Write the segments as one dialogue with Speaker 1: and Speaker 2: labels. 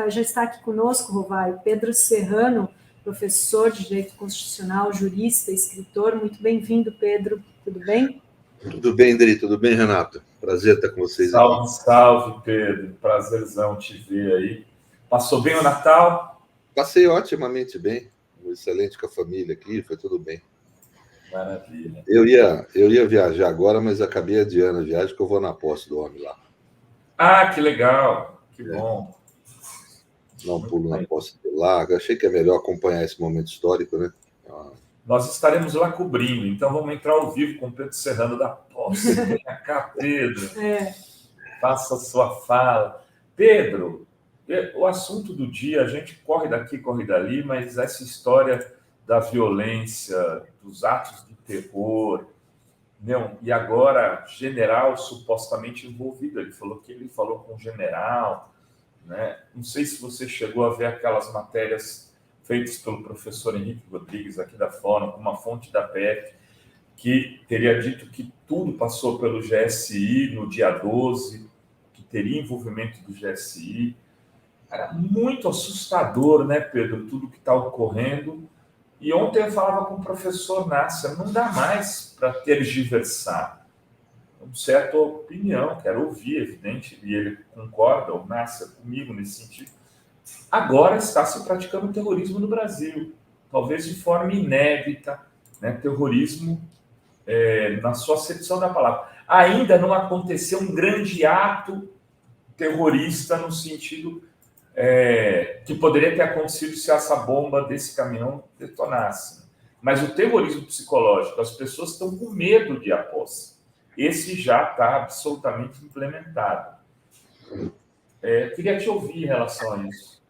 Speaker 1: já está aqui conosco, Rovai, Pedro Serrano, professor de Direito Constitucional, jurista, escritor. Muito bem-vindo, Pedro. Tudo bem?
Speaker 2: Tudo bem, Dri. Tudo bem, Renato? Prazer estar com vocês
Speaker 3: salve,
Speaker 2: aqui.
Speaker 3: Salve, Pedro. Prazerzão te ver aí. Passou bem o Natal?
Speaker 2: Passei otimamente bem. Excelente com a família aqui, foi tudo bem.
Speaker 3: Maravilha.
Speaker 2: Eu ia viajar agora, mas acabei adiando a viagem, que eu vou na posse do homem lá.
Speaker 3: Ah, que legal. Que bom.
Speaker 2: Não pulo na posse dele lá. Eu achei que é melhor acompanhar esse momento histórico, né?
Speaker 3: Nós estaremos lá cobrindo, então vamos entrar ao vivo com o Pedro Serrano da Posse. Venha cá, Pedro. Faça a sua fala. Pedro, o assunto do dia, a gente corre daqui, corre dali, mas essa história da violência, dos atos de terror, não, e agora general supostamente envolvido. Ele falou que ele falou com o general, né? Não sei se você chegou a ver aquelas matérias feitas pelo professor Henrique Rodrigues, aqui da Fórum, com uma fonte da PF, que teria dito que tudo passou pelo GSI no dia 12, que teria envolvimento do GSI. Era muito assustador, né, Pedro, tudo que está ocorrendo. E ontem eu falava com o professor Nasser, não dá mais para tergiversar. Uma certa opinião, quero ouvir, evidente, e ele concorda, o Nasser, comigo nesse sentido. Agora está se praticando terrorismo no Brasil, talvez de forma inédita, né? Terrorismo na sua acepção da palavra. Ainda não aconteceu um grande ato terrorista no sentido que poderia ter acontecido se essa bomba desse caminhão detonasse. Mas o terrorismo psicológico, as pessoas estão com medo de a posse. Esse já está absolutamente implementado. Queria te ouvir em relação a isso.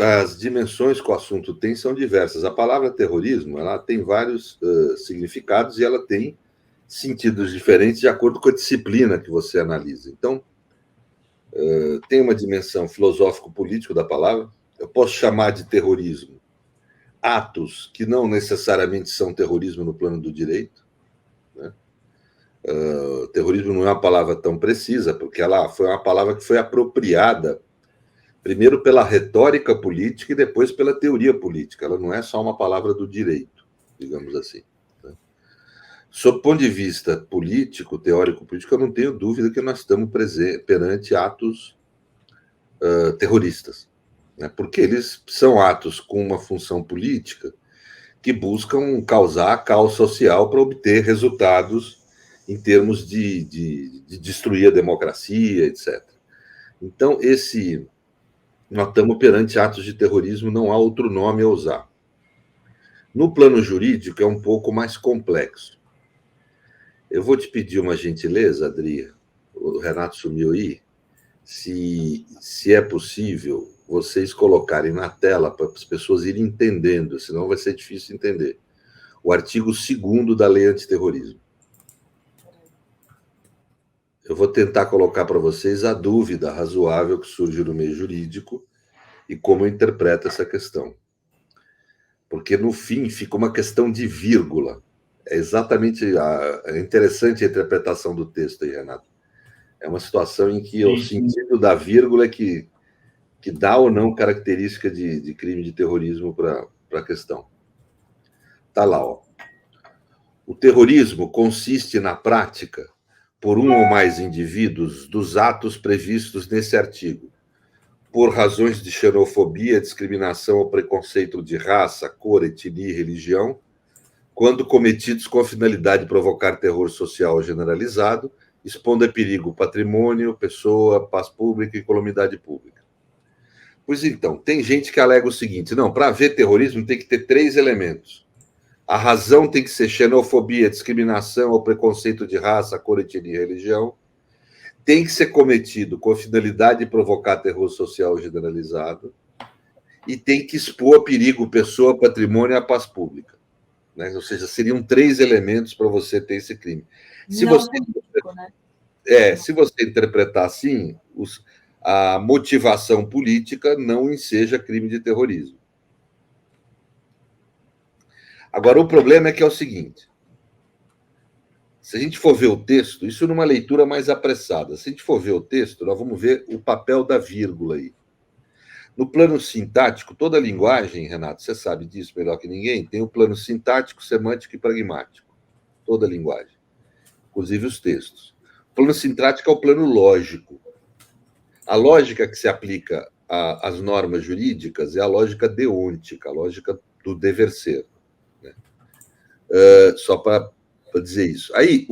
Speaker 2: As dimensões que o assunto tem são diversas. A palavra terrorismo, ela tem vários significados e ela tem sentidos diferentes de acordo com a disciplina que você analisa. Então, tem uma dimensão filosófico-político da palavra. Eu posso chamar de terrorismo atos que não necessariamente são terrorismo no plano do direito, né? Terrorismo não é uma palavra tão precisa, porque ela foi uma palavra que foi apropriada primeiro pela retórica política e depois pela teoria política. Ela não é só uma palavra do direito, digamos assim. Né? Sob o ponto de vista político, teórico-político, eu não tenho dúvida que nós estamos perante atos terroristas, né? Porque eles são atos com uma função política que buscam causar caos social para obter resultados em termos de destruir a democracia, etc. Então, nós estamos perante atos de terrorismo, não há outro nome a usar. No plano jurídico, é um pouco mais complexo. Eu vou te pedir uma gentileza, Adri, o Renato sumiu aí, se é possível vocês colocarem na tela para as pessoas irem entendendo, senão vai ser difícil entender, o artigo 2º da Lei Antiterrorismo. Eu vou tentar colocar para vocês a dúvida razoável que surge no meio jurídico e como interpreta essa questão. Porque, no fim, fica uma questão de vírgula. É exatamente interessante a interpretação do texto aí, Renato. É uma situação em que o sentido da vírgula é que dá ou não característica de crime de terrorismo para a questão. Está lá, ó. O terrorismo consiste na prática, por um ou mais indivíduos, dos atos previstos nesse artigo, por razões de xenofobia, discriminação ou preconceito de raça, cor, etnia e religião, quando cometidos com a finalidade de provocar terror social generalizado, expondo a perigo o patrimônio, pessoa, paz pública e calamidade pública. Pois então, tem gente que alega o seguinte: não, para haver terrorismo tem que ter 3 elementos. A razão tem que ser xenofobia, discriminação ou preconceito de raça, cor, etnia e religião. Tem que ser cometido com a finalidade de provocar terror social generalizado e tem que expor a perigo pessoa, patrimônio e a paz pública. Né? Ou seja, seriam 3 elementos para você ter esse crime. Se você interpretar assim, a motivação política não enseja crime de terrorismo. Agora, o problema é que é o seguinte: se a gente for ver o texto, isso numa leitura mais apressada, se a gente for ver o texto, nós vamos ver o papel da vírgula aí. No plano sintático, toda linguagem, Renato, você sabe disso melhor que ninguém, tem o plano sintático, semântico e pragmático. Toda linguagem, inclusive os textos. O plano sintático é o plano lógico. A lógica que se aplica às normas jurídicas é a lógica deontica, a lógica do dever ser. Né? Só para dizer isso. Aí,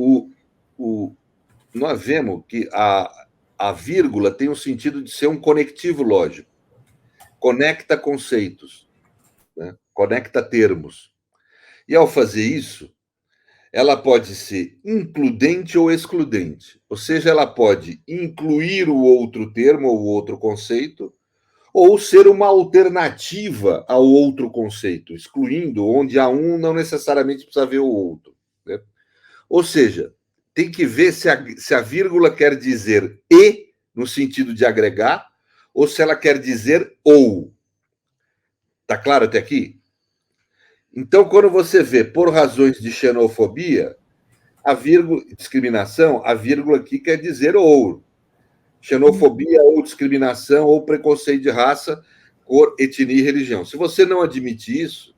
Speaker 2: nós vemos que a vírgula tem o sentido de ser um conectivo lógico. Conecta conceitos, né? Conecta termos. E, ao fazer isso, ela pode ser includente ou excludente. Ou seja, ela pode incluir o outro termo ou outro conceito, ou ser uma alternativa ao outro conceito, excluindo, onde há um, não necessariamente precisa ver o outro. Né? Ou seja, tem que ver se a vírgula quer dizer e, no sentido de agregar, ou se ela quer dizer ou. Está claro até aqui? Então, quando você vê por razões de xenofobia, a vírgula, discriminação, a vírgula aqui quer dizer ou. Xenofobia ou discriminação ou preconceito de raça, cor, etnia e religião. Se você não admite isso,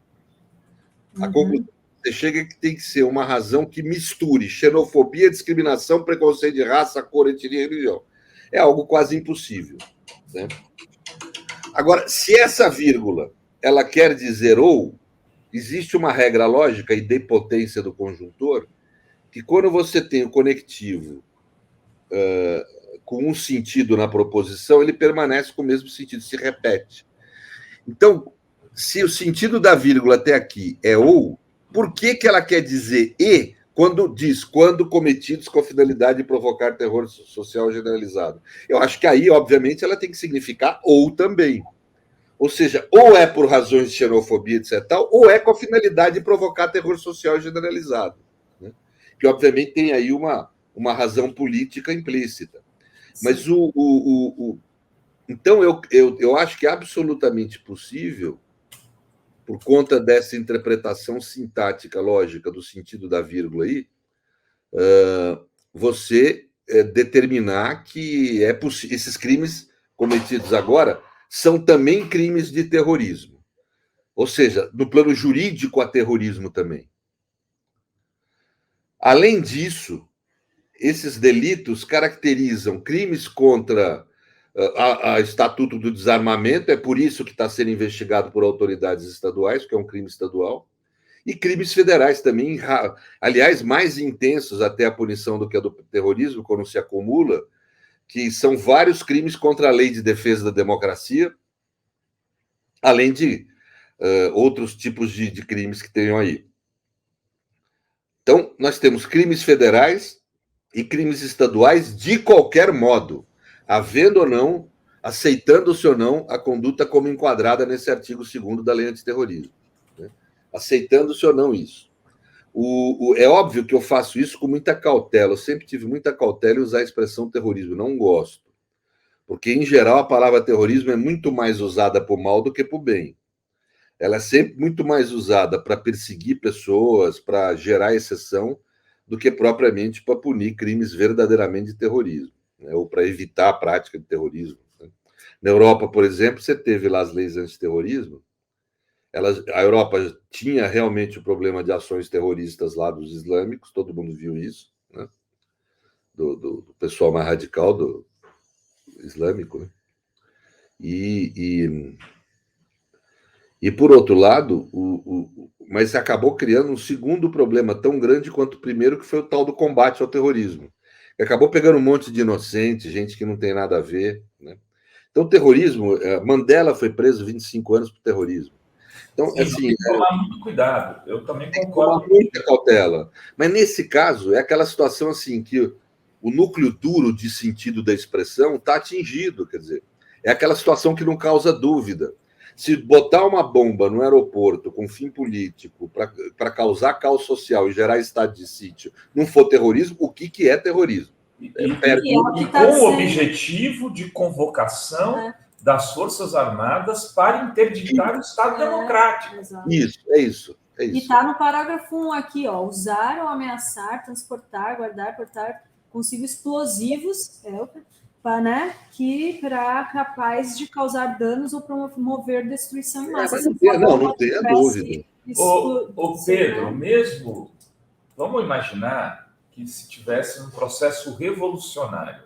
Speaker 2: a conclusão que você chega é que tem que ser uma razão que misture xenofobia, discriminação, preconceito de raça, cor, etnia e religião. É algo quase impossível. Né? Agora, se essa vírgula ela quer dizer ou, existe uma regra lógica e de potência do conjuntor que quando você tem o conectivo com um sentido na proposição, ele permanece com o mesmo sentido, se repete. Então, se o sentido da vírgula até aqui é ou, por que ela quer dizer e quando diz quando cometidos com a finalidade de provocar terror social generalizado? Eu acho que aí, obviamente, ela tem que significar ou também. Ou seja, ou é por razões de xenofobia, etc., ou é com a finalidade de provocar terror social generalizado. Né? Que, obviamente, tem aí uma razão política implícita. Sim. Mas então, eu acho que é absolutamente possível, por conta dessa interpretação sintática, lógica, do sentido da vírgula aí, você determinar que é possível. Esses crimes cometidos agora são também crimes de terrorismo. Ou seja, no plano jurídico há terrorismo também. Além disso, esses delitos caracterizam crimes contra a Estatuto do Desarmamento, é por isso que está sendo investigado por autoridades estaduais, que é um crime estadual, e crimes federais também, aliás, mais intensos até a punição do que a do terrorismo, quando se acumula, que são vários crimes contra a Lei de Defesa da Democracia, além de outros tipos de crimes que tenham aí. Então, nós temos crimes federais e crimes estaduais de qualquer modo, havendo ou não, aceitando-se ou não, a conduta como enquadrada nesse artigo 2º da Lei Antiterrorismo. Né? Aceitando-se ou não isso. É óbvio que eu faço isso com muita cautela, eu sempre tive muita cautela em usar a expressão terrorismo, não gosto. Porque, em geral, a palavra terrorismo é muito mais usada por mal do que por bem. Ela é sempre muito mais usada para perseguir pessoas, para gerar exceção, do que propriamente para punir crimes verdadeiramente de terrorismo, né? Ou para evitar a prática de terrorismo. Né? Na Europa, por exemplo, você teve lá as leis antiterrorismo. A Europa tinha realmente o problema de ações terroristas lá dos islâmicos, todo mundo viu isso, né? Do pessoal mais radical do islâmico, né? E por outro lado, mas acabou criando um segundo problema tão grande quanto o primeiro, que foi o tal do combate ao terrorismo. Acabou pegando um monte de inocente, gente que não tem nada a ver. Né? Então, o terrorismo, Mandela foi preso 25 anos por terrorismo. Então, sim, assim,
Speaker 3: tem que tomar muito cuidado. Eu também concordo.
Speaker 2: Tem que tomar muita cautela. Mas, nesse caso, é aquela situação assim que o núcleo duro de sentido da expressão está atingido. Quer dizer, é aquela situação que não causa dúvida. Se botar uma bomba no aeroporto com fim político para causar caos social e gerar estado de sítio não for terrorismo, o que é terrorismo?
Speaker 3: E com o objetivo de convocação das Forças Armadas para interditar o Estado democrático.
Speaker 2: Isso, é isso. É isso.
Speaker 1: E está no parágrafo 1 aqui, ó, usar ou ameaçar, transportar, guardar, portar consigo explosivos, né, para capaz de causar danos ou promover destruição em massa.
Speaker 2: Não tenha dúvida.
Speaker 3: Ô Pedro, né? Mesmo, vamos imaginar que se tivesse um processo revolucionário,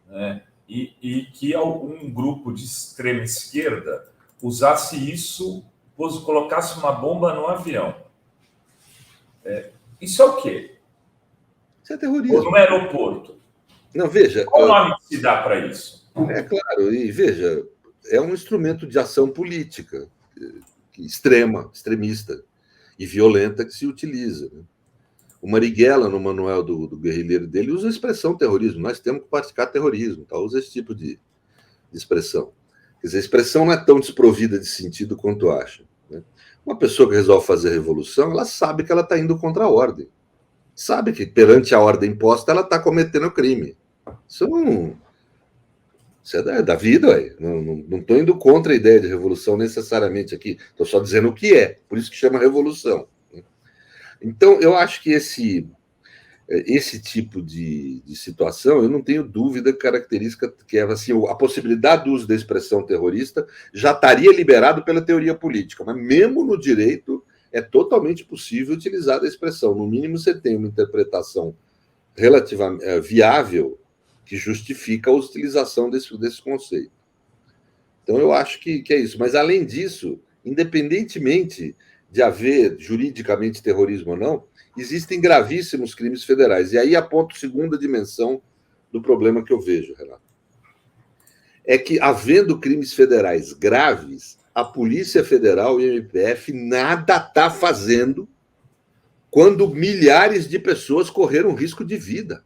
Speaker 3: né, e que algum grupo de extrema esquerda usasse isso, colocasse uma bomba no avião. Isso é o quê?
Speaker 2: Isso é terrorismo.
Speaker 3: Ou no aeroporto.
Speaker 2: Não, veja.
Speaker 3: Qual o nome que se dá para isso?
Speaker 2: É claro, e veja, é um instrumento de ação política extremista e violenta que se utiliza. Né? O Marighella, no manual do guerrilheiro dele, usa a expressão terrorismo. Nós temos que praticar terrorismo, tá? Usa esse tipo de expressão. Quer dizer, a expressão não é tão desprovida de sentido quanto acha. Né? Uma pessoa que resolve fazer revolução, ela sabe que ela está indo contra a ordem. Sabe que perante a ordem imposta, ela está cometendo crime. Isso é da vida, ué. Não estou indo contra a ideia de revolução necessariamente aqui. Estou só dizendo o que é. Por isso que chama revolução. Então, eu acho que esse tipo de situação, eu não tenho dúvida característica que é assim, a possibilidade do uso da expressão terrorista já estaria liberado pela teoria política, mas mesmo no direito é totalmente possível utilizar a expressão. No mínimo, você tem uma interpretação relativamente viável que justifica a utilização desse conceito. Então, eu acho que é isso. Mas, além disso, independentemente de haver juridicamente terrorismo ou não, existem gravíssimos crimes federais. E aí aponto a segunda dimensão do problema que eu vejo, Renato. É que, havendo crimes federais graves, a Polícia Federal e o MPF nada está fazendo quando milhares de pessoas correram risco de vida.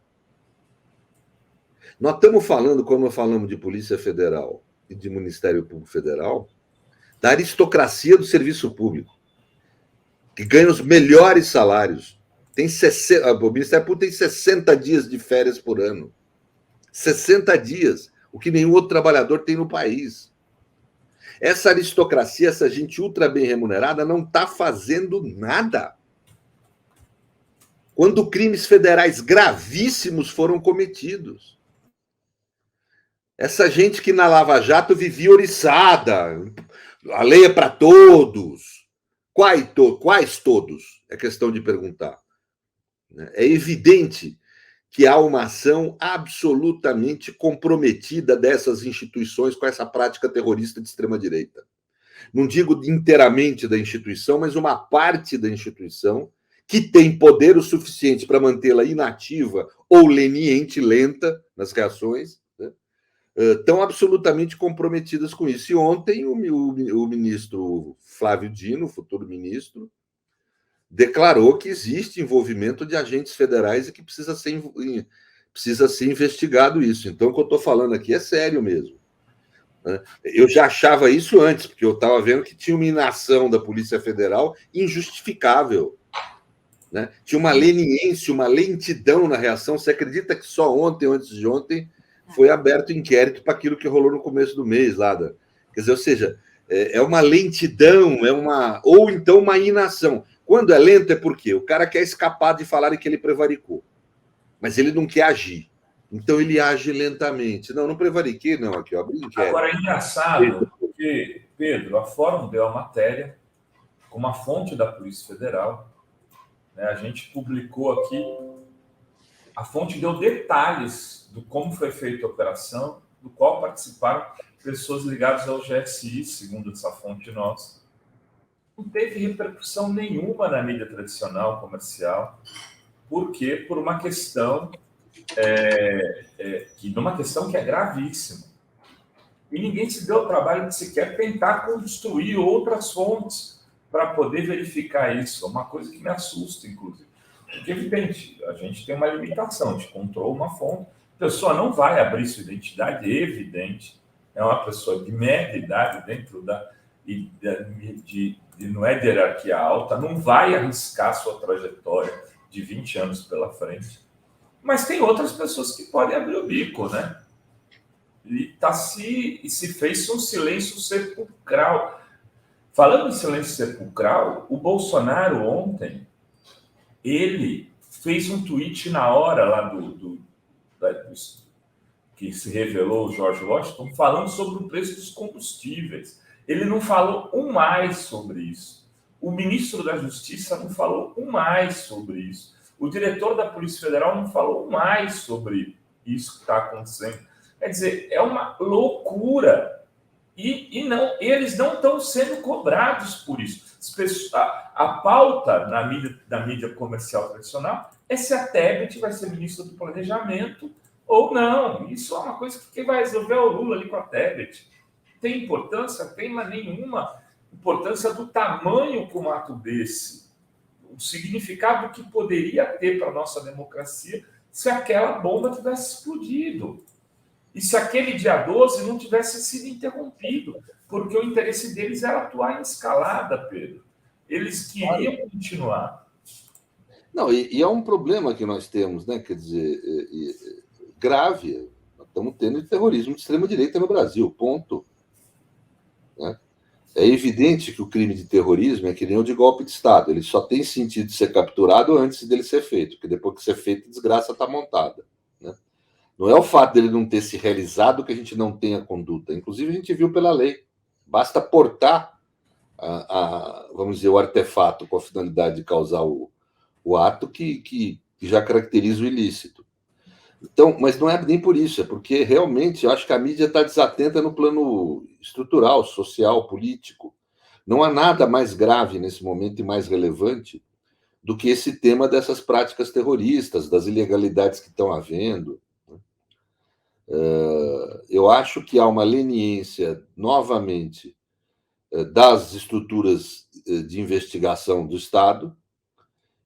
Speaker 2: Nós estamos falando, quando falamos de Polícia Federal e de Ministério Público Federal, da aristocracia do serviço público, que ganha os melhores salários. O Ministério Público tem 60 dias de férias por ano. 60 dias, o que nenhum outro trabalhador tem no país. Essa aristocracia, essa gente ultra bem remunerada, não está fazendo nada. Quando crimes federais gravíssimos foram cometidos. Essa gente que na Lava Jato vivia oriçada, a lei é para todos. Quais todos? É questão de perguntar. É evidente que há uma ação absolutamente comprometida dessas instituições com essa prática terrorista de extrema-direita. Não digo inteiramente da instituição, mas uma parte da instituição que tem poder o suficiente para mantê-la inativa ou leniente, lenta nas reações, né? Estão absolutamente comprometidas com isso. E ontem o ministro Flávio Dino, futuro ministro, declarou que existe envolvimento de agentes federais e que precisa ser investigado isso. Então, o que eu estou falando aqui é sério mesmo. Né? Eu já achava isso antes, porque eu estava vendo que tinha uma inação da Polícia Federal injustificável. Né? Tinha uma leniência, uma lentidão na reação. Você acredita que só ontem, ou antes de ontem, foi aberto inquérito para aquilo que rolou no começo do mês lá? Quer dizer, ou seja, é uma lentidão, ou então uma inação. Quando é lento é porque o cara quer escapar de falar que ele prevaricou, mas ele não quer agir. Então ele age lentamente. Não prevariquei, não, aqui, ó, brinquedo.
Speaker 3: Agora é engraçado, porque, Pedro, a Fórum deu a matéria com uma fonte da Polícia Federal, né? A gente publicou aqui, a fonte deu detalhes do como foi feita a operação, do qual participaram pessoas ligadas ao GSI, segundo essa fonte nossa. Não teve repercussão nenhuma na mídia tradicional, comercial. Por quê? Por uma questão numa questão que é gravíssima. E ninguém se deu o trabalho de sequer tentar construir outras fontes para poder verificar isso. É uma coisa que me assusta, inclusive. Porque, evidente, a gente tem uma limitação, a gente controla uma fonte, a pessoa não vai abrir sua identidade, é evidente. É uma pessoa de média idade dentro não é de hierarquia alta, não vai arriscar sua trajetória de 20 anos pela frente. Mas tem outras pessoas que podem abrir o bico, né? E se fez um silêncio sepulcral. Falando em silêncio sepulcral, o Bolsonaro ontem, ele fez um tweet na hora lá que se revelou o George Washington, falando sobre o preço dos combustíveis. Ele não falou um mais sobre isso. O ministro da Justiça não falou um mais sobre isso. O diretor da Polícia Federal não falou um mais sobre isso que está acontecendo. Quer dizer, é uma loucura. E não, eles não estão sendo cobrados por isso. A pauta da mídia comercial tradicional é se a Tebet vai ser ministra do Planejamento ou não. Isso é uma coisa que quem vai resolver é o Lula ali com a Tebet. Tem importância? Tem, mas nenhuma importância do tamanho que um ato desse, o significado que poderia ter para a nossa democracia se aquela bomba tivesse explodido. E se aquele dia 12 não tivesse sido interrompido, porque o interesse deles era atuar em escalada, Pedro. Eles queriam continuar.
Speaker 2: Não, e é um problema que nós temos, né? Quer dizer, grave. Nós estamos tendo terrorismo de extrema-direita no Brasil, ponto. Né? É evidente que o crime de terrorismo é que nem o de golpe de Estado. Ele só tem sentido de ser capturado antes dele ser feito, porque depois que ser feito, a desgraça está montada. Né? Não é o fato dele não ter se realizado que a gente não tenha conduta. Inclusive, a gente viu pela lei. Basta portar, vamos dizer, o artefato com a finalidade de causar o ato que já caracteriza o ilícito. Então, mas não é nem por isso, é porque realmente eu acho que a mídia está desatenta no plano estrutural, social, político. Não há nada mais grave nesse momento e mais relevante do que esse tema dessas práticas terroristas, das ilegalidades que estão havendo. Eu acho que há uma leniência, novamente, das estruturas de investigação do Estado,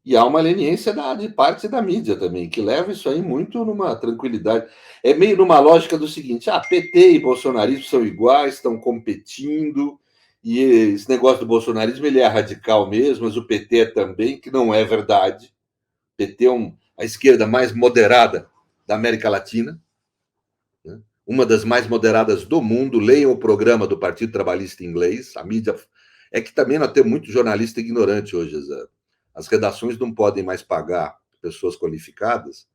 Speaker 2: e há uma leniência de parte da mídia também, que leva isso aí muito numa tranquilidade. É meio numa lógica do seguinte: PT e bolsonarismo são iguais, estão competindo, e esse negócio do bolsonarismo ele é radical mesmo, mas o PT é também, que não é verdade. O PT é a esquerda mais moderada da América Latina, né? Uma das mais moderadas do mundo. Leiam o programa do Partido Trabalhista inglês. A mídia... É que também nós temos muito jornalista ignorante hoje, Zé. As redações não podem mais pagar pessoas qualificadas,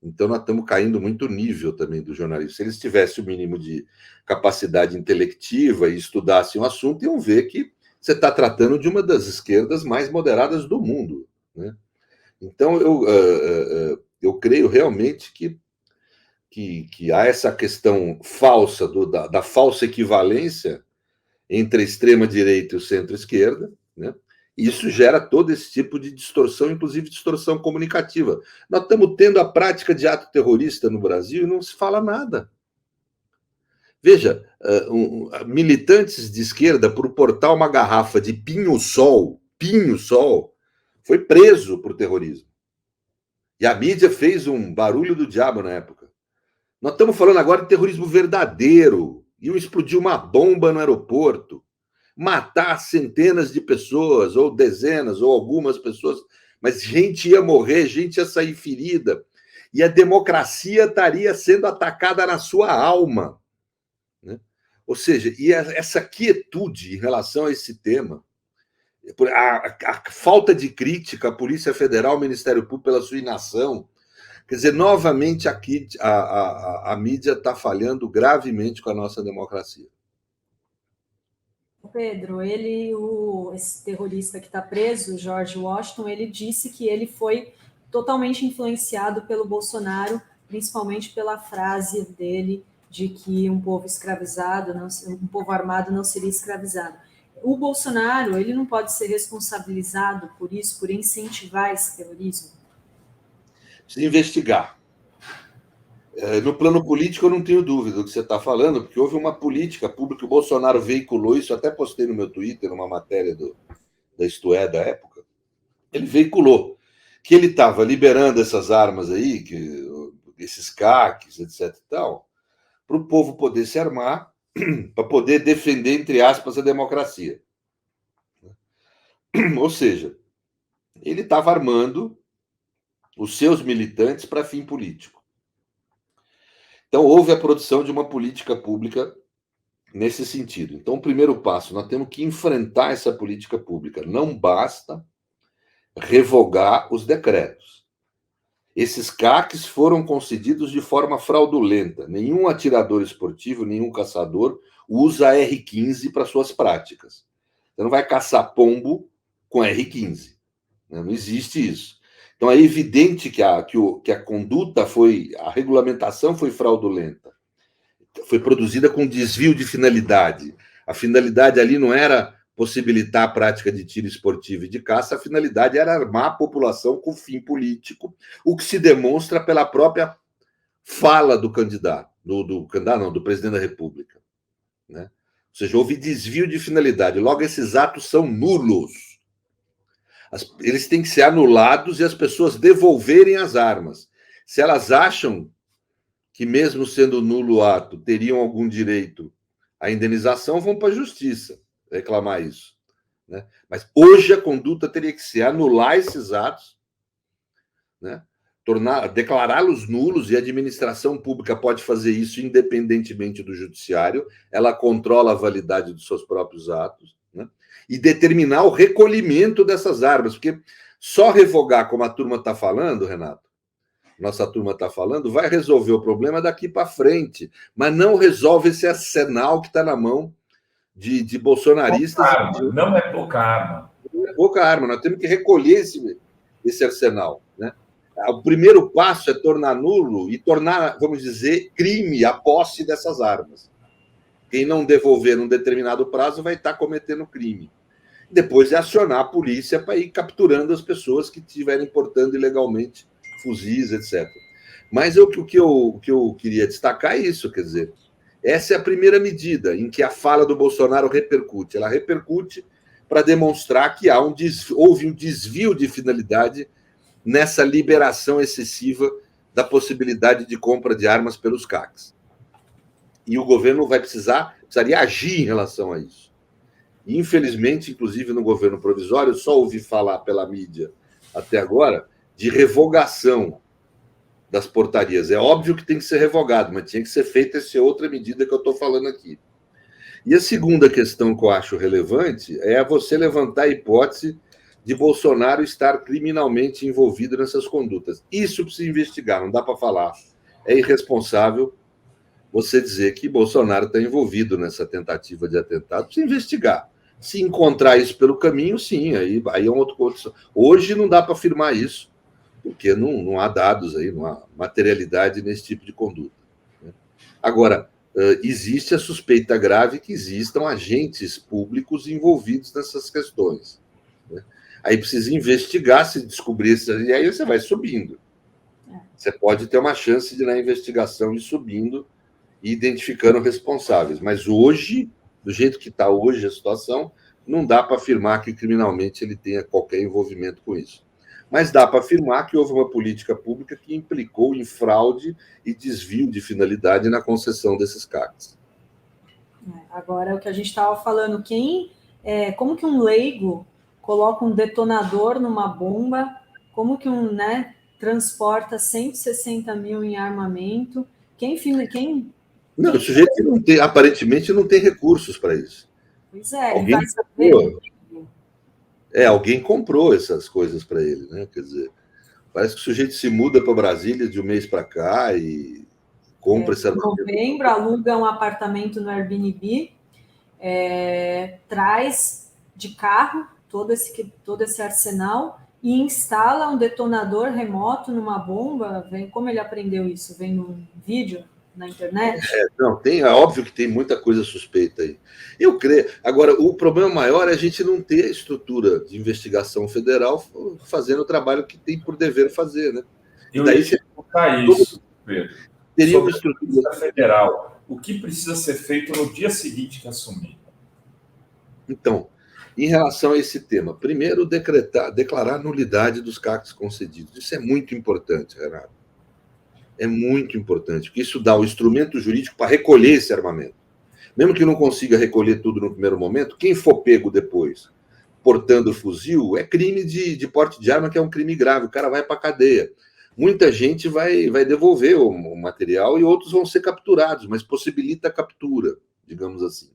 Speaker 2: então nós estamos caindo muito o nível também do jornalismo. Se eles tivessem o mínimo de capacidade intelectiva e estudassem o assunto, iam ver que você está tratando de uma das esquerdas mais moderadas do mundo. Né? Então, eu creio realmente que há essa questão falsa, da falsa equivalência entre a extrema-direita e o centro-esquerda, né? Isso gera todo esse tipo de distorção, inclusive distorção comunicativa. Nós estamos tendo a prática de ato terrorista no Brasil e não se fala nada. Veja, militantes de esquerda, por portar uma garrafa de pinho-sol, foi preso por terrorismo. E a mídia fez um barulho do diabo na época. Nós estamos falando agora de terrorismo verdadeiro. Iam explodir uma bomba no aeroporto, matar centenas de pessoas, ou dezenas, ou algumas pessoas, mas gente ia morrer, gente ia sair ferida, e a democracia estaria sendo atacada na sua alma. Né? Ou seja, e essa quietude em relação a esse tema, a falta de crítica à Polícia Federal, ao Ministério Público pela sua inação, quer dizer, novamente aqui a mídia está falhando gravemente com a nossa democracia.
Speaker 1: Pedro, esse terrorista que está preso, George Washington, ele disse que ele foi totalmente influenciado pelo Bolsonaro, principalmente pela frase dele de que um povo escravizado, um povo armado não seria escravizado. O Bolsonaro, ele não pode ser responsabilizado por isso, por incentivar esse terrorismo?
Speaker 2: Precisa investigar. No plano político, eu não tenho dúvida do que você está falando, porque houve uma política pública, o Bolsonaro veiculou isso, até postei no meu Twitter, uma matéria da Isto É, da época. Ele veiculou que ele estava liberando essas armas aí, esses CACs, etc. e tal, para o povo poder se armar, para poder defender, entre aspas, a democracia. Ou seja, ele estava armando os seus militantes para fim político. Então, houve a produção de uma política pública nesse sentido. Então, o primeiro passo, nós temos que enfrentar essa política pública. Não basta revogar os decretos. Esses CACs foram concedidos de forma fraudulenta. Nenhum atirador esportivo, nenhum caçador usa R15 para suas práticas. Você não vai caçar pombo com R15. Né? Não existe isso. Então, é evidente que a conduta a regulamentação foi fraudulenta. Foi produzida com desvio de finalidade. A finalidade ali não era possibilitar a prática de tiro esportivo e de caça, a finalidade era armar a população com fim político, o que se demonstra pela própria fala do candidato, do presidente da República. Né? Ou seja, houve desvio de finalidade. Logo, esses atos são nulos. Eles têm que ser anulados e as pessoas devolverem as armas. Se elas acham que, mesmo sendo nulo o ato, teriam algum direito à indenização, vão para a justiça reclamar isso. Né? Mas hoje a conduta teria que ser anular esses atos, né? Declará-los nulos, e a administração pública pode fazer isso independentemente do judiciário, ela controla a validade dos seus próprios atos, né? E determinar o recolhimento dessas armas, porque só revogar, como a turma está falando, Renato, nossa turma está falando, vai resolver o problema daqui para frente, mas não resolve esse arsenal que está na mão de bolsonaristas.
Speaker 3: Não é pouca arma.
Speaker 2: Não é pouca arma, nós temos que recolher esse arsenal. Né? O primeiro passo é tornar nulo e tornar, vamos dizer, crime a posse dessas armas. Quem não devolver num determinado prazo vai estar cometendo crime. Depois é acionar a polícia para ir capturando as pessoas que estiverem portando ilegalmente fuzis, etc. Mas o que eu queria destacar é isso, quer dizer, essa é a primeira medida em que a fala do Bolsonaro repercute. Ela repercute para demonstrar que houve um desvio de finalidade nessa liberação excessiva da possibilidade de compra de armas pelos CACs. E o governo precisaria agir em relação a isso. E, infelizmente, inclusive no governo provisório, eu só ouvi falar pela mídia até agora de revogação das portarias. É óbvio que tem que ser revogado, mas tinha que ser feita essa outra medida que eu estou falando aqui. E a segunda questão que eu acho relevante é você levantar a hipótese de Bolsonaro estar criminalmente envolvido nessas condutas. Isso precisa investigar, não dá para falar. É irresponsável você dizer que Bolsonaro está envolvido nessa tentativa de atentado. Precisa investigar. Se encontrar isso pelo caminho, sim, aí é uma outra condição. Hoje não dá para afirmar isso, porque não há dados aí, não há materialidade nesse tipo de conduta. Né? Agora, existe a suspeita grave que existam agentes públicos envolvidos nessas questões. Né? Aí precisa investigar, se descobrir isso, e aí você vai subindo. Você pode ter uma chance de, na investigação, ir subindo e identificando responsáveis. Mas hoje, do jeito que está hoje a situação, não dá para afirmar que criminalmente ele tenha qualquer envolvimento com isso. Mas dá para afirmar que houve uma política pública que implicou em fraude e desvio de finalidade na concessão desses CACs.
Speaker 1: Agora, o que a gente estava falando, como que um leigo coloca um detonador numa bomba, como que transporta 160 mil em armamento,
Speaker 2: Não, o sujeito aparentemente não tem recursos para isso.
Speaker 1: Pois é, alguém vai saber.
Speaker 2: Alguém comprou essas coisas para ele, né? Quer dizer, parece que o sujeito se muda para Brasília de um mês para cá e compra essa.
Speaker 1: Em novembro, aluga um apartamento no Airbnb, traz de carro todo esse arsenal e instala um detonador remoto numa bomba. Como ele aprendeu isso? Vem num vídeo na internet?
Speaker 2: É óbvio que tem muita coisa suspeita aí. Eu creio. Agora, o problema maior é a gente não ter a estrutura de investigação federal fazendo o trabalho que tem por dever fazer, né?
Speaker 3: Eu daí ia perguntar isso, Pedro.
Speaker 2: Teria uma estrutura
Speaker 3: federal. O que precisa ser feito no dia seguinte que assumir?
Speaker 2: Então, em relação a esse tema, primeiro, declarar a nulidade dos CACs concedidos. Isso é muito importante, Renato. É muito importante, porque isso dá o instrumento jurídico para recolher esse armamento. Mesmo que não consiga recolher tudo no primeiro momento, quem for pego depois portando fuzil é crime de porte de arma, que é um crime grave. O cara vai para a cadeia. Muita gente vai devolver o material e outros vão ser capturados, mas possibilita a captura. digamos assim.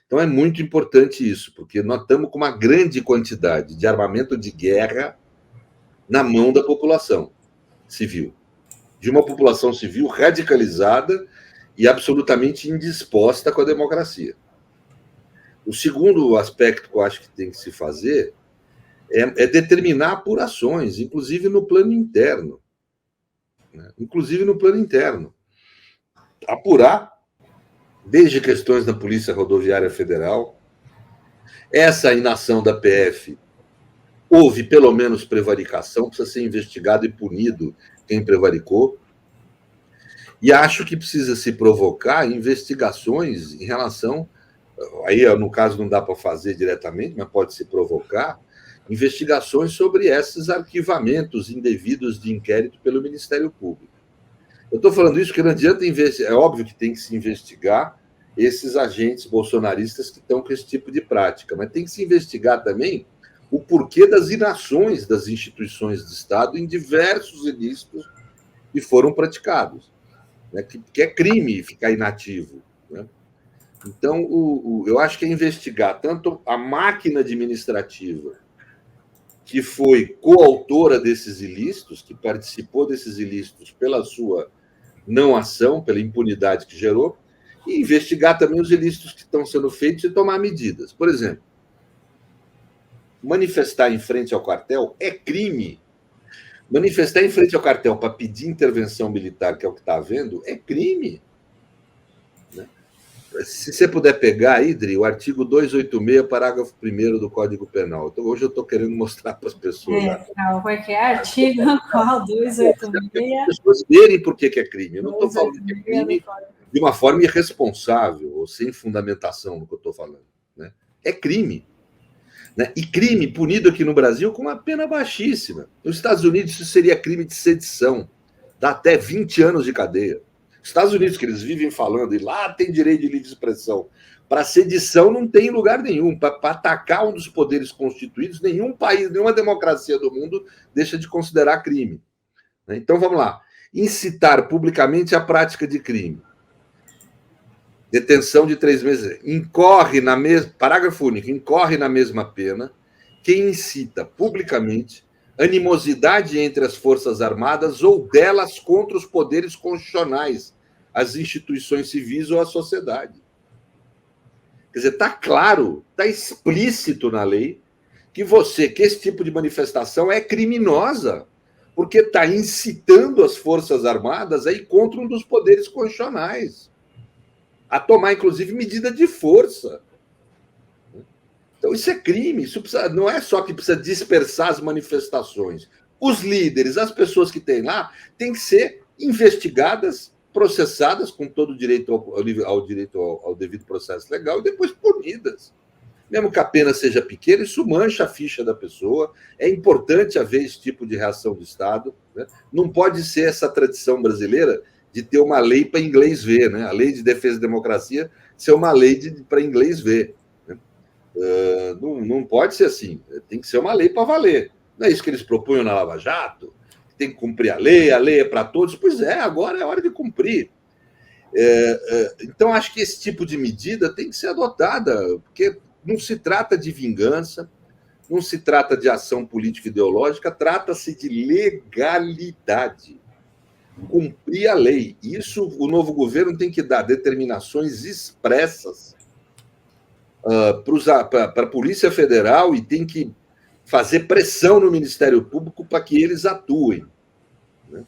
Speaker 2: Então é muito importante isso, porque nós estamos com uma grande quantidade de armamento de guerra na mão da população civil, de uma população civil radicalizada e absolutamente indisposta com a democracia. O segundo aspecto que eu acho que tem que se fazer é determinar apurações, inclusive no plano interno. Né? Inclusive no plano interno. Apurar, desde questões da Polícia Rodoviária Federal, essa inação da PF, houve pelo menos prevaricação, precisa ser investigado e punido quem prevaricou. E acho que precisa se provocar investigações em relação, aí no caso não dá para fazer diretamente, mas pode se provocar, investigações sobre esses arquivamentos indevidos de inquérito pelo Ministério Público. Eu estou falando isso porque não adianta investigar, é óbvio que tem que se investigar esses agentes bolsonaristas que estão com esse tipo de prática, mas tem que se investigar também o porquê das inações das instituições de Estado em diversos ilícitos que foram praticados, né? Que é crime ficar inativo. Né? Então, eu acho que é investigar tanto a máquina administrativa que foi coautora desses ilícitos, que participou desses ilícitos pela sua não ação, pela impunidade que gerou, e investigar também os ilícitos que estão sendo feitos e tomar medidas. Por exemplo, manifestar em frente ao quartel é crime. Manifestar em frente ao quartel para pedir intervenção militar, que é o que está havendo, é crime. Né? Se você puder pegar, Idri, o artigo 286, parágrafo 1º do Código Penal. Então, hoje eu estou querendo mostrar para as pessoas.
Speaker 1: Qual é que é? Artigo qual? 286?
Speaker 2: Para as pessoas verem por que é crime. Eu não estou falando que é crime de uma forma irresponsável ou sem fundamentação no que eu estou falando. Né? É crime. Né? E crime punido aqui no Brasil com uma pena baixíssima. Nos Estados Unidos isso seria crime de sedição, dá até 20 anos de cadeia. Os Estados Unidos, que eles vivem falando, e lá tem direito de livre expressão, para sedição não tem lugar nenhum. Para atacar um dos poderes constituídos, nenhum país, nenhuma democracia do mundo deixa de considerar crime. Né? Então vamos lá. Incitar publicamente a prática de crime. Detenção de 3 meses. Incorre na mesma. Parágrafo único. Incorre na mesma pena quem incita publicamente animosidade entre as Forças Armadas ou delas contra os poderes constitucionais, as instituições civis ou a sociedade. Quer dizer, está claro, está explícito na lei que esse tipo de manifestação é criminosa, porque está incitando as Forças Armadas a ir contra um dos poderes constitucionais, a tomar, inclusive, medida de força. Então, isso é crime. Isso não é só que precisa dispersar as manifestações. Os líderes, as pessoas que têm lá, têm que ser investigadas, processadas com todo o direito ao devido processo legal e depois punidas. Mesmo que a pena seja pequena, isso mancha a ficha da pessoa. É importante haver esse tipo de reação do Estado. Né? Não pode ser essa tradição brasileira de ter uma lei para inglês ver, né? A lei de defesa da democracia ser uma lei para inglês ver. Né? Não pode ser assim. Tem que ser uma lei para valer. Não é isso que eles propunham na Lava Jato? Tem que cumprir a lei é para todos. Pois é, agora é hora de cumprir. Então, acho que esse tipo de medida tem que ser adotada, porque não se trata de vingança, não se trata de ação política ideológica, trata-se de legalidade. Cumprir a lei. Isso o novo governo tem que dar determinações expressas para a Polícia Federal e tem que fazer pressão no Ministério Público para que eles atuem. Né?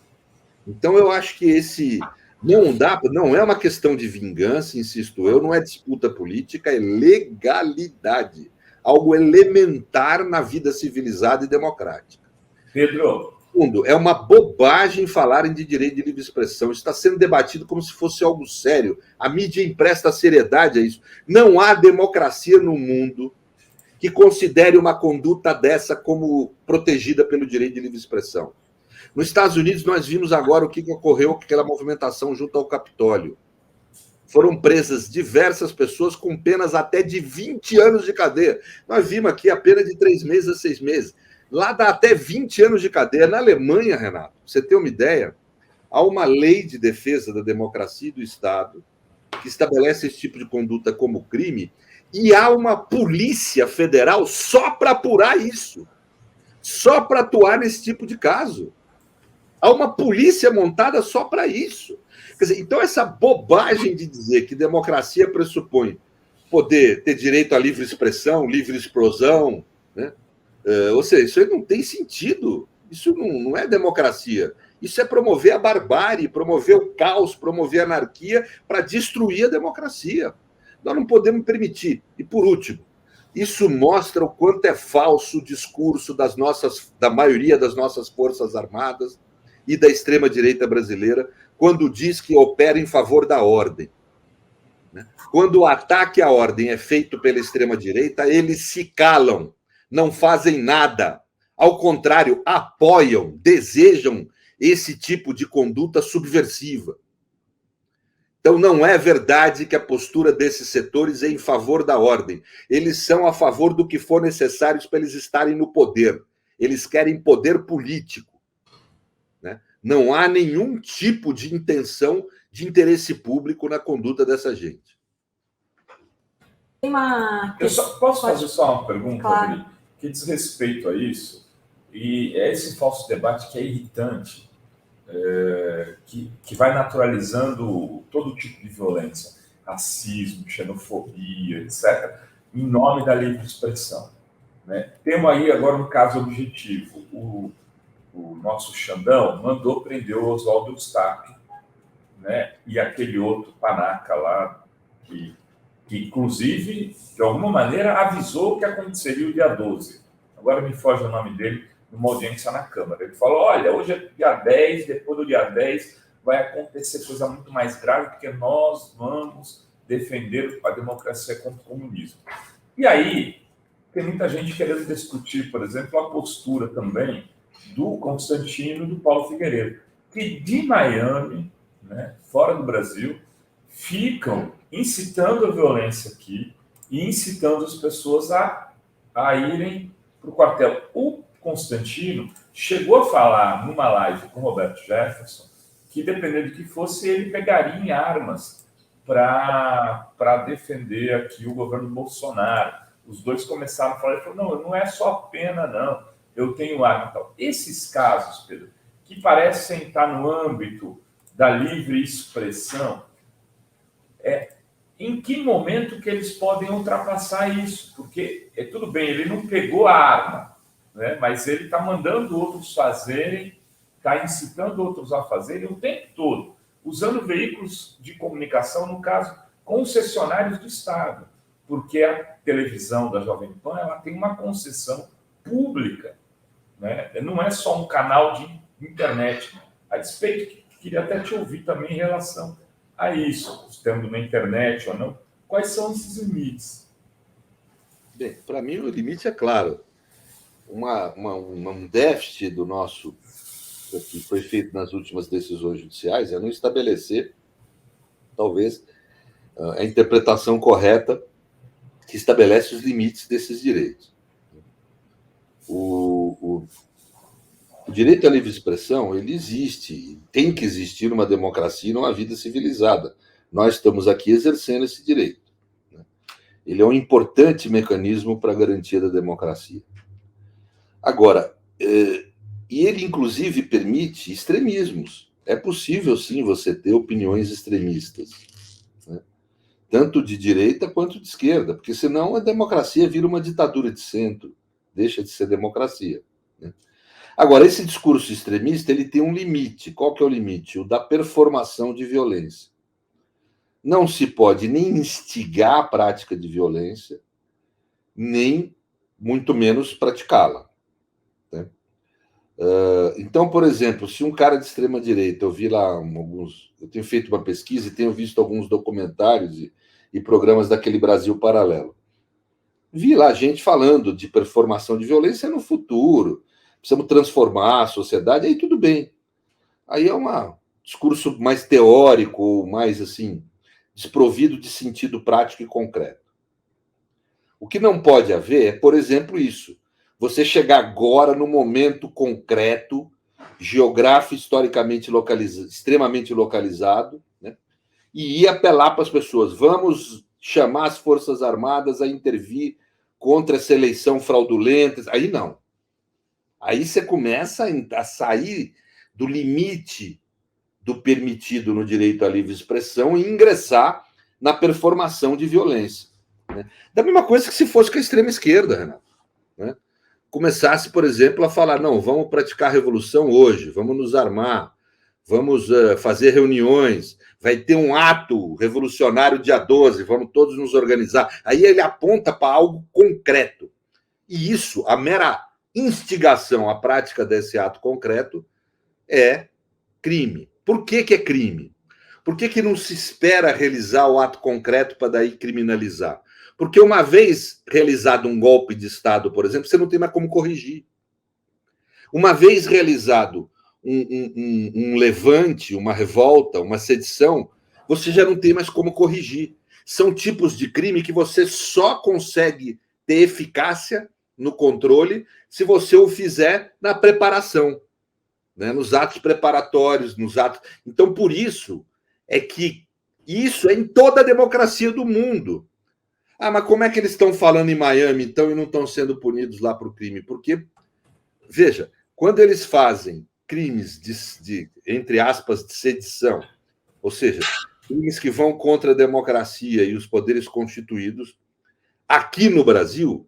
Speaker 2: Então, eu acho que não é uma questão de vingança, insisto eu, não é disputa política, é legalidade. Algo elementar na vida civilizada e democrática.
Speaker 3: Pedro.
Speaker 2: Segundo, é uma bobagem falarem de direito de livre expressão. Isso está sendo debatido como se fosse algo sério. A mídia empresta seriedade a isso. Não há democracia no mundo que considere uma conduta dessa como protegida pelo direito de livre expressão. Nos Estados Unidos, nós vimos agora o que ocorreu com aquela movimentação junto ao Capitólio. Foram presas diversas pessoas com penas até de 20 anos de cadeia. Nós vimos aqui a pena de 3 meses a 6 meses. Lá dá até 20 anos de cadeia. Na Alemanha, Renato, pra você ter uma ideia, há uma lei de defesa da democracia e do Estado que estabelece esse tipo de conduta como crime, e há uma polícia federal só para apurar isso, só para atuar nesse tipo de caso. Há uma polícia montada só para isso. Quer dizer, então, essa bobagem de dizer que democracia pressupõe poder ter direito à livre expressão, livre explosão, né? Ou seja, isso aí não tem sentido. Isso não é democracia. Isso é promover a barbárie, promover o caos, promover a anarquia para destruir a democracia. Nós não podemos permitir. E, por último, isso mostra o quanto é falso o discurso da maioria das nossas Forças Armadas e da extrema-direita brasileira quando diz que opera em favor da ordem. Quando o ataque à ordem é feito pela extrema-direita, eles se calam, não fazem nada. Ao contrário, apoiam, desejam esse tipo de conduta subversiva. Então, não é verdade que a postura desses setores é em favor da ordem. Eles são a favor do que for necessário para eles estarem no poder. Eles querem poder político. Né? Não há nenhum tipo de intenção de interesse público na conduta dessa gente.
Speaker 3: Posso fazer só uma pergunta,
Speaker 1: claro,
Speaker 3: Adri, que diz respeito a isso? E é esse falso debate que é irritante, que vai naturalizando todo tipo de violência, racismo, xenofobia, etc., em nome da livre expressão. Né? Temos aí agora um caso objetivo. O nosso Xandão mandou prender o Oswaldo Eustáquio, né? E aquele outro panaca lá, que inclusive, de alguma maneira, avisou o que aconteceria o dia 12. Agora me foge o nome dele, numa audiência na Câmara. Ele falou, olha, hoje é dia 10, depois do dia 10 vai acontecer coisa muito mais grave, porque nós vamos defender a democracia contra o comunismo. E aí, tem muita gente querendo discutir, por exemplo, a postura também do Constantino e do Paulo Figueiredo, que de Miami, né, fora do Brasil, ficam incitando a violência aqui e incitando as pessoas a irem para o quartel. O Constantino chegou a falar numa live com o Roberto Jefferson que, dependendo do que fosse, ele pegaria em armas para defender aqui o governo Bolsonaro. Os dois começaram a falar, ele falou, não é só pena, não, eu tenho arma e tal. Esses casos, Pedro, que parecem estar no âmbito da livre expressão, em que momento que eles podem ultrapassar isso? Porque, tudo bem, ele não pegou a arma, né? Mas ele está mandando outros fazerem, está incitando outros a fazerem o tempo todo, usando veículos de comunicação, no caso, concessionários do Estado, porque a televisão da Jovem Pan ela tem uma concessão pública, né? Não é só um canal de internet. A despeito, queria até te ouvir também em relação a isso, estando na internet ou não, quais são esses limites?
Speaker 2: Bem, para mim o limite é claro. Um déficit do nosso, que foi feito nas últimas decisões judiciais, é não estabelecer, talvez, a interpretação correta que estabelece os limites desses direitos. O direito à livre expressão, ele existe, tem que existir numa democracia e numa vida civilizada. Nós estamos aqui exercendo esse direito. Ele é um importante mecanismo para a garantia da democracia. Agora, e ele, inclusive, permite extremismos. É possível, sim, você ter opiniões extremistas, né? Tanto de direita quanto de esquerda, porque senão a democracia vira uma ditadura de centro, deixa de ser democracia, né? Agora, esse discurso extremista ele tem um limite. Qual que é o limite? O da performação de violência. Não se pode nem instigar a prática de violência, nem, muito menos, praticá-la, né? Então, por exemplo, se um cara de extrema-direita, eu vi lá eu tenho feito uma pesquisa e tenho visto alguns documentários e programas daquele Brasil Paralelo. Vi lá gente falando de performação de violência no futuro, precisamos transformar a sociedade, aí tudo bem. Aí é um discurso mais teórico, mais assim, desprovido de sentido prático e concreto. O que não pode haver é, por exemplo, isso. Você chegar agora no momento concreto, geográfico, historicamente extremamente localizado, né? e ia apelar para as pessoas, vamos chamar as Forças Armadas a intervir contra essa eleição fraudulenta. Aí não. Aí você começa a sair do limite do permitido no direito à livre expressão e ingressar na performação de violência. Né? Da mesma coisa que se fosse com a extrema esquerda, Renato. Né? Começasse, por exemplo, a falar, não, vamos praticar a revolução hoje, vamos nos armar, vamos fazer reuniões, vai ter um ato revolucionário dia 12, vamos todos nos organizar. Aí ele aponta para algo concreto. E isso, a mera instigação à prática desse ato concreto é crime. Por que é crime? Por que não se espera realizar o ato concreto para daí criminalizar? Porque uma vez realizado um golpe de Estado, por exemplo, você não tem mais como corrigir. Uma vez realizado um levante, uma revolta, uma sedição, você já não tem mais como corrigir. São tipos de crime que você só consegue ter eficácia no controle se você o fizer na preparação, né? Nos atos preparatórios, nos atos... Então, por isso é que isso é em toda a democracia do mundo. Ah, mas como é que eles estão falando em Miami, então, e não estão sendo punidos lá por crime? Porque, veja, quando eles fazem crimes de entre aspas, de sedição, ou seja, crimes que vão contra a democracia e os poderes constituídos, aqui no Brasil,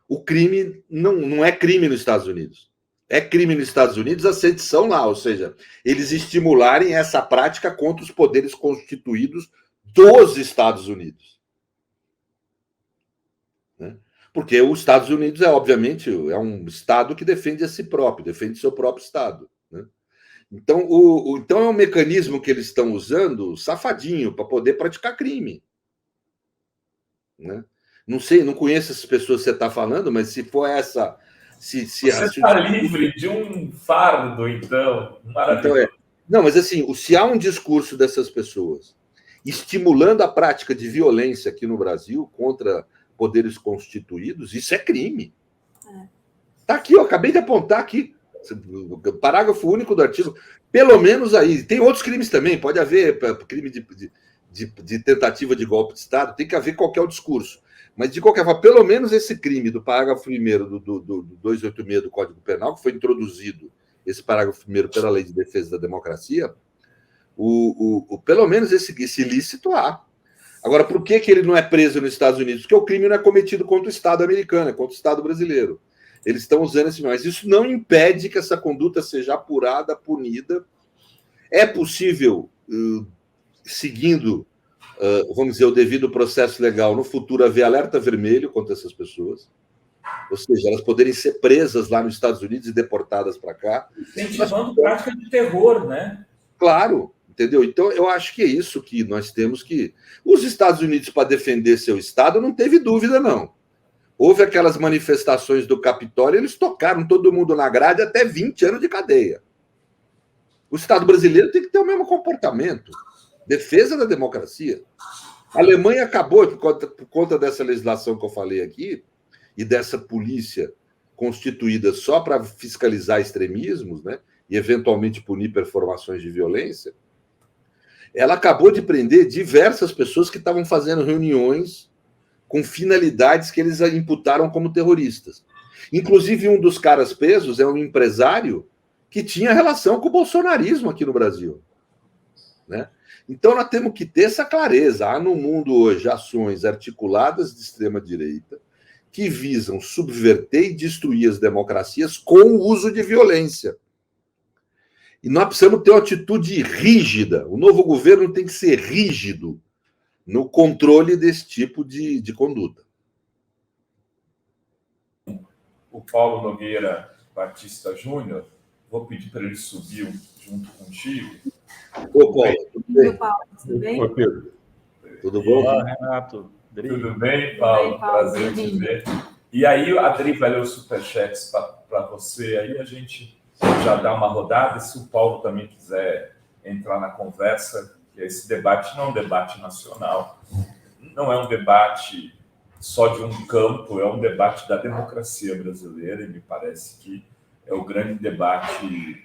Speaker 2: o crime não é crime nos Estados Unidos. É crime nos Estados Unidos a sedição lá, ou seja, eles estimularem essa prática contra os poderes constituídos dos Estados Unidos. Né? Porque os Estados Unidos obviamente, é um Estado que defende a si próprio, defende seu próprio Estado. Né? Então, então é um mecanismo que eles estão usando safadinho para poder praticar crime. Né? Não sei, não conheço essas pessoas que você está falando, mas se for essa...
Speaker 3: Você está livre de um fardo, então. Maravilhoso.
Speaker 2: Então não, mas assim, se há um discurso dessas pessoas estimulando a prática de violência aqui no Brasil contra poderes constituídos, isso é crime. Está aqui, eu acabei de apontar aqui, parágrafo único do artigo. Pelo menos aí. Tem outros crimes também, pode haver crime de tentativa de golpe de Estado, tem que haver qualquer discurso. Mas, de qualquer forma, pelo menos esse crime do parágrafo 1º do 286 do Código Penal, que foi introduzido, esse parágrafo 1º pela Lei de Defesa da Democracia, pelo menos esse ilícito há. Agora, por que ele não é preso nos Estados Unidos? Porque o crime não é cometido contra o Estado americano, é contra o Estado brasileiro. Eles estão usando esse... Mas isso não impede que essa conduta seja apurada, punida. É possível, seguindo... vamos dizer, o devido processo legal, no futuro haver alerta vermelho contra essas pessoas, ou seja, elas poderem ser presas lá nos Estados Unidos e deportadas para cá.
Speaker 3: Incentivando prática de terror, né?
Speaker 2: Claro, entendeu? Então, eu acho que é isso que nós temos que... Os Estados Unidos, para defender seu Estado, não teve dúvida, não. Houve aquelas manifestações do Capitólio, eles tocaram todo mundo na grade até 20 anos de cadeia. O Estado brasileiro tem que ter o mesmo comportamento. Defesa da democracia. A Alemanha acabou, por conta dessa legislação que eu falei aqui, e dessa polícia constituída só para fiscalizar extremismos, né, e eventualmente punir performações de violência, ela acabou de prender diversas pessoas que estavam fazendo reuniões com finalidades que eles imputaram como terroristas. Inclusive, um dos caras presos é um empresário que tinha relação com o bolsonarismo aqui no Brasil. Né? Então, nós temos que ter essa clareza. Há no mundo hoje ações articuladas de extrema-direita que visam subverter e destruir as democracias com o uso de violência. E nós precisamos ter uma atitude rígida. O novo governo tem que ser rígido no controle desse tipo de conduta.
Speaker 3: O Paulo Nogueira Batista Júnior, vou pedir para ele subir junto contigo.
Speaker 2: Ô, Paulo, tudo bem?
Speaker 1: Tudo bem?
Speaker 3: Oi, Pedro.
Speaker 2: Tudo bom?
Speaker 4: Olá, Renato.
Speaker 3: Tudo bem, Paulo? Prazer te ver. E aí, a Adri vai ler os superchats para você, aí a gente já dá uma rodada, e se o Paulo também quiser entrar na conversa, que esse debate não é um debate nacional, não é um debate só de um campo, é um debate da democracia brasileira, e me parece que é o grande debate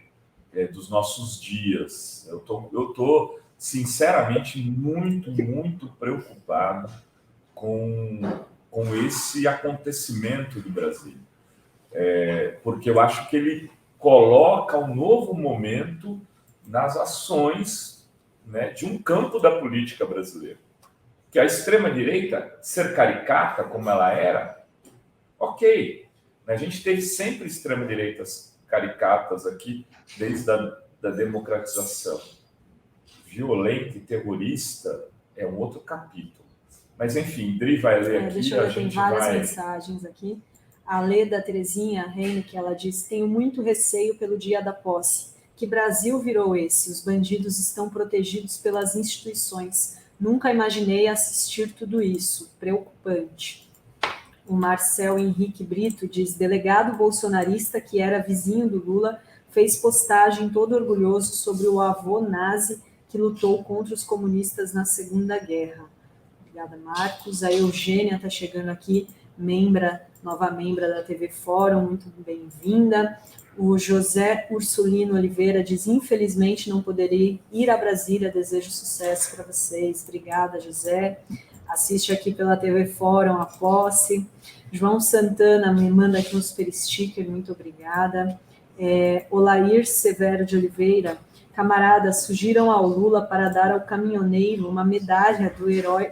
Speaker 3: dos nossos dias. Eu tô sinceramente, muito, muito preocupado com esse acontecimento do Brasil. Porque eu acho que ele coloca um novo momento nas ações, né, de um campo da política brasileira. Que a extrema-direita, ser caricata como ela era, ok. A gente teve sempre extrema-direitas caricatas aqui, desde a democratização. Violenta e terrorista é um outro capítulo. Mas, enfim, Dri vai ler aqui.
Speaker 1: Deixa eu ver, tem várias mensagens aqui. A Leda Terezinha Reine, que ela diz: tenho muito receio pelo dia da posse. Que Brasil virou esse? Os bandidos estão protegidos pelas instituições. Nunca imaginei assistir tudo isso. Preocupante. O Marcel Henrique Brito diz: delegado bolsonarista que era vizinho do Lula fez postagem todo orgulhoso sobre o avô nazi que lutou contra os comunistas na Segunda Guerra. Obrigada, Marcos. A Eugênia está chegando aqui, nova membra da TV Fórum, muito bem-vinda. O José Ursulino Oliveira diz: infelizmente não poderei ir a Brasília, desejo sucesso para vocês. Obrigada, José. Assiste aqui pela TV Fórum a posse. João Santana me manda aqui um super sticker, muito obrigada. Olair Severo de Oliveira: camaradas, fugiram ao Lula para dar ao caminhoneiro uma medalha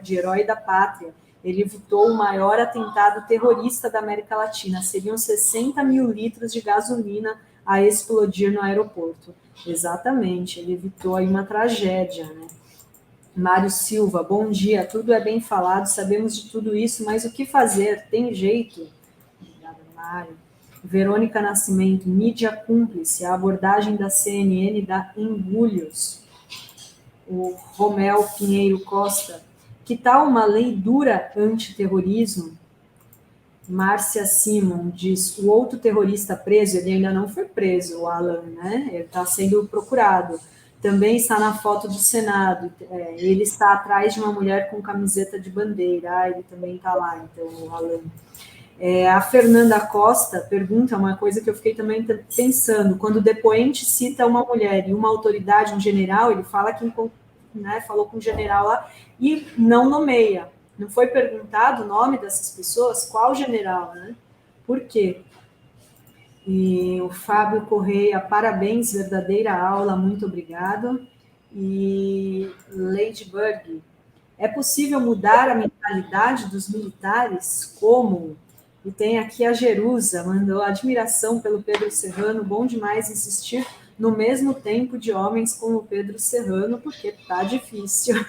Speaker 1: de herói da pátria. Ele evitou o maior atentado terrorista da América Latina. Seriam 60 mil litros de gasolina a explodir no aeroporto. Exatamente, ele evitou aí uma tragédia, né? Mário Silva: bom dia, tudo é bem falado, sabemos de tudo isso, mas o que fazer? Tem jeito? Obrigada, Mário. Verônica Nascimento: mídia cúmplice, a abordagem da CNN dá engulhos. O Romel Pinheiro Costa: que tal uma lei dura antiterrorismo? Márcia Simon diz: o outro terrorista preso, ele ainda não foi preso, o Alan, né? Ele está sendo procurado. Também está na foto do Senado. Ele está atrás de uma mulher com camiseta de bandeira. Ele também está lá, então, o Alan. A Fernanda Costa pergunta uma coisa que eu fiquei também pensando. Quando o depoente cita uma mulher e uma autoridade, um general, ele fala que, né, falou com um general lá e não nomeia. Não foi perguntado o nome dessas pessoas? Qual general, né? Por quê? E o Fábio Correia: parabéns, verdadeira aula, muito obrigado. E Ladybug: é possível mudar a mentalidade dos militares? Como? E tem aqui a Jerusa, mandou admiração pelo Pedro Serrano, bom demais insistir no mesmo tempo de homens como o Pedro Serrano, porque tá difícil.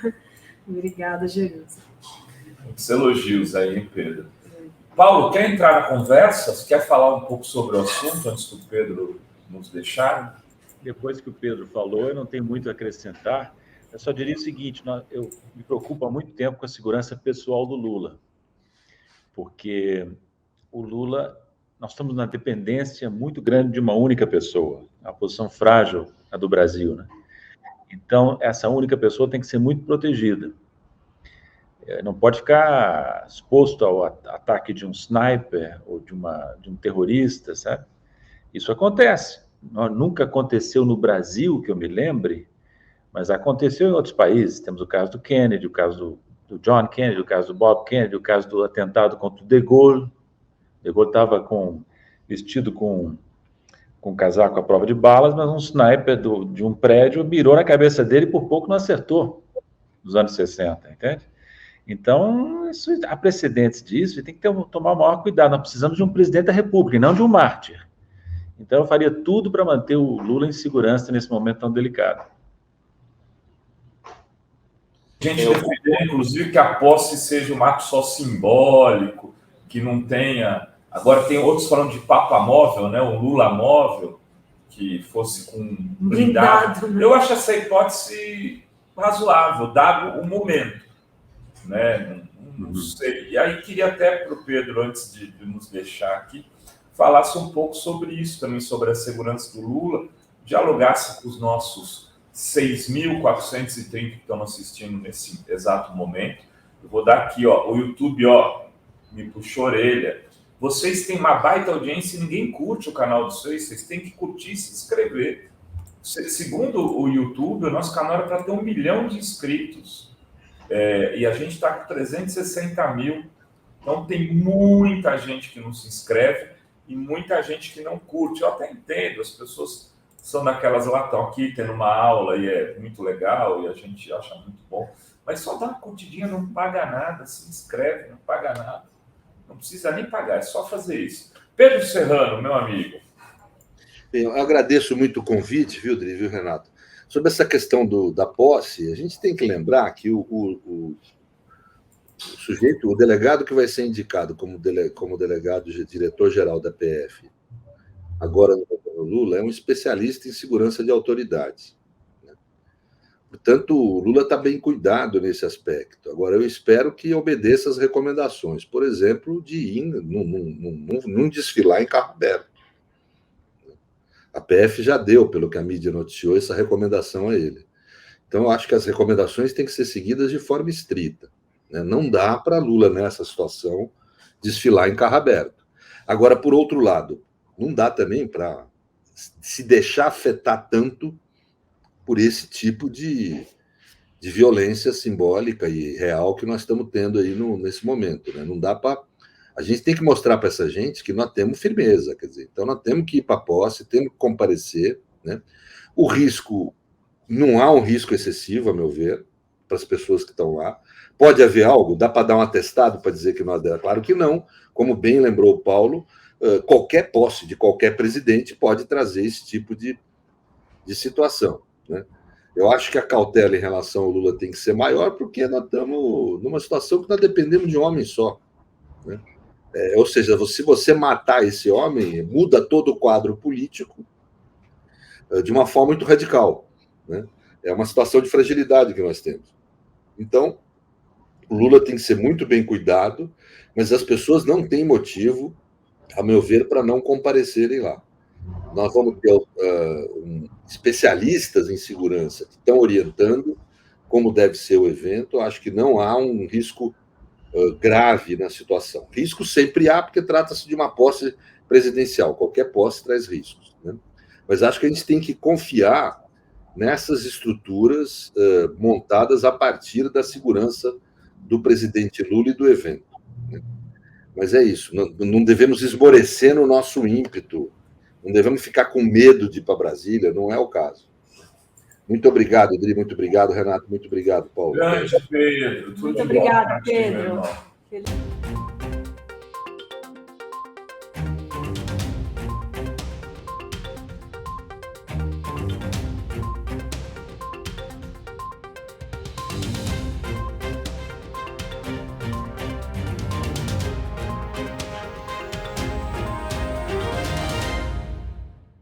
Speaker 1: Obrigada, Jerusa.
Speaker 3: Muitos elogios aí, hein, Pedro? Paulo, quer entrar na conversa? Você quer falar um pouco sobre o assunto antes do Pedro nos deixar?
Speaker 4: Depois que o Pedro falou, eu não tenho muito a acrescentar. Eu só diria o seguinte: eu me preocupo há muito tempo com a segurança pessoal do Lula, porque o Lula, nós estamos na dependência muito grande de uma única pessoa, a posição frágil, a do Brasil, né? Então, essa única pessoa tem que ser muito protegida. Não pode ficar exposto ao ataque de um sniper ou de um terrorista, sabe? Isso acontece. Nunca aconteceu no Brasil, que eu me lembre, mas aconteceu em outros países. Temos o caso do Kennedy, o caso do John Kennedy, o caso do Bob Kennedy, o caso do atentado contra o De Gaulle. De Gaulle estava vestido com um casaco à prova de balas, mas um sniper de um prédio mirou na cabeça dele e por pouco não acertou, nos anos 60, entende? Então, há precedentes disso e tem que tomar o maior cuidado. Nós precisamos de um presidente da República e não de um mártir. Então, eu faria tudo para manter o Lula em segurança nesse momento tão delicado.
Speaker 3: A gente defendeu, inclusive, que a posse seja um ato só simbólico, que não tenha... Agora tem outros falando de Papa móvel, né? Um Lula móvel, que fosse com blindado. Eu acho essa hipótese razoável, dado o momento. Né? Não sei. E aí queria até para o Pedro, antes de nos deixar aqui, falasse um pouco sobre isso também, sobre a segurança do Lula, dialogasse com os nossos 6.430 que estão assistindo nesse exato momento. Eu vou dar aqui, ó, o YouTube, ó, me puxou a orelha. Vocês têm uma baita audiência e ninguém curte o canal de vocês têm que curtir e se inscrever. Segundo o YouTube, o nosso canal era para ter 1 milhão de inscritos. E a gente está com 360 mil. Então, tem muita gente que não se inscreve e muita gente que não curte. Eu até entendo, as pessoas são daquelas lá, estão aqui tendo uma aula e é muito legal e a gente acha muito bom. Mas só dá uma curtidinha, não paga nada, se inscreve, não paga nada. Não precisa nem pagar, é só fazer isso. Pedro Serrano, meu amigo.
Speaker 2: Bem, eu agradeço muito o convite, viu, Dri, viu, Renato? Sobre essa questão da posse, a gente tem que lembrar que o sujeito, o delegado que vai ser indicado como delegado diretor-geral da PF, agora no governo Lula, é um especialista em segurança de autoridades. Né? Portanto, o Lula está bem cuidado nesse aspecto. Agora, eu espero que obedeça às recomendações, por exemplo, de ir não desfilar em carro aberto. A PF já deu, pelo que a mídia noticiou, essa recomendação a ele. Então, eu acho que as recomendações têm que ser seguidas de forma estrita. Né? Não dá para Lula, nessa situação, desfilar em carro aberto. Agora, por outro lado, não dá também para se deixar afetar tanto por esse tipo de violência simbólica e real que nós estamos tendo aí nesse momento. Né? Não dá para... A gente tem que mostrar para essa gente que nós temos firmeza, quer dizer, então nós temos que ir para a posse, temos que comparecer, né? O risco, não há um risco excessivo, a meu ver, para as pessoas que estão lá. Pode haver algo? Dá para dar um atestado para dizer que nós... Claro que não, como bem lembrou o Paulo, qualquer posse de qualquer presidente pode trazer esse tipo de situação, né? Eu acho que a cautela em relação ao Lula tem que ser maior, porque nós estamos numa situação que nós dependemos de um homem só, né? Ou seja, se você matar esse homem, muda todo o quadro político de uma forma muito radical, né? É uma situação de fragilidade que nós temos. Então, o Lula tem que ser muito bem cuidado, mas as pessoas não têm motivo, a meu ver, para não comparecerem lá. Nós vamos ter especialistas em segurança que estão orientando como deve ser o evento. Acho que não há um risco grave na situação. Risco sempre há, porque trata-se de uma posse presidencial. Qualquer posse traz riscos, né? Mas acho que a gente tem que confiar nessas estruturas montadas a partir da segurança do presidente Lula e do evento, né? Mas é isso, não devemos esmorecer no nosso ímpeto, não devemos ficar com medo de ir para Brasília, não é o caso. Muito obrigado, Adri, muito obrigado, Renato, muito obrigado, Paulo.
Speaker 3: Grande Pedro.
Speaker 1: Muito obrigado, Pedro.